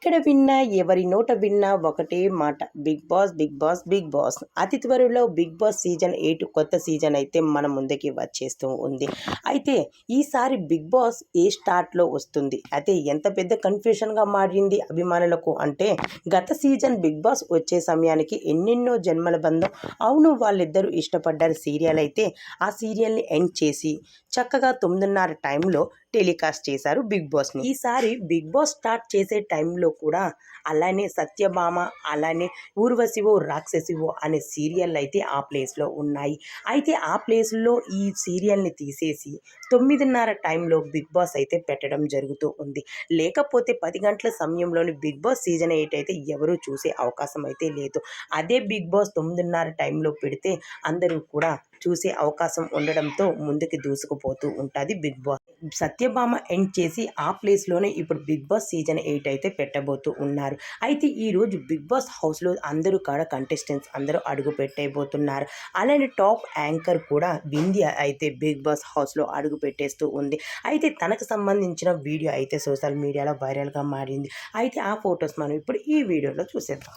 ఎక్కడ విన్నా ఎవరి నోట విన్నా ఒకటే మాట, Bigg Boss Bigg Boss Bigg Boss. అతి త్వరలో బిగ్ బాస్ సీజన్ 8 కొత్త సీజన్ అయితే మన ముందుకి వచ్చేస్తూ ఉంది. అయితే ఈసారి బిగ్ బాస్ ఏ స్టార్ట్లో వస్తుంది, అయితే ఎంత పెద్ద కన్ఫ్యూషన్గా మారింది అభిమానులకు అంటే, గత సీజన్ బిగ్ బాస్ వచ్చే సమయానికి ఎన్నెన్నో జన్మల బంధం, అవును వాళ్ళిద్దరూ ఇష్టపడ్డారు సీరియల్ అయితే ఆ సీరియల్ని ఎండ్ చేసి చక్కగా 9:30 టైంలో టెలికాస్ట్ చేశారు బిగ్ బాస్ని. ఈసారి బిగ్ బాస్ స్టార్ట్ చేసే టైంలో కూడా అలానే సత్యభామ, అలానే ఊర్వశివో రాక్షసివో అనే సీరియల్ అయితే ఆ ప్లేస్లో ఉన్నాయి. అయితే ఆ ప్లేస్లో ఈ సీరియల్ని తీసేసి 9:30 టైంలో బిగ్ బాస్ అయితే పెట్టడం జరుగుతూ ఉంది. లేకపోతే 10 గంటల సమయంలోని బిగ్ బాస్ సీజన్ 8 అయితే ఎవరూ చూసే అవకాశం అయితే లేదు. అదే బిగ్ బాస్ 9:30 టైంలో పెడితే అందరూ కూడా చూసే అవకాశం ఉండడంతో ముందుకు దూసుకుపోతూ ఉంటుంది బిగ్ బాస్. సత్యభామ ఎండ్ చేసి ఆ ప్లేస్లోనే ఇప్పుడు బిగ్ బాస్ సీజన్ 8 అయితే పెట్టబోతూ ఉన్నారు. అయితే ఈరోజు బిగ్ బాస్ హౌస్లో అందరూ కూడా కంటెస్టెంట్స్ అందరూ అడుగు పెట్టేయబోతున్నారు. అలానే టాప్ యాంకర్ కూడా వింధ్య అయితే బిగ్ బాస్ హౌస్లో అడుగు పెట్టేస్తూ ఉంది. అయితే తనకు సంబంధించిన వీడియో అయితే సోషల్ మీడియాలో వైరల్గా మారింది. అయితే ఆ ఫొటోస్ మనం ఇప్పుడు ఈ వీడియోలో చూసేద్దాం.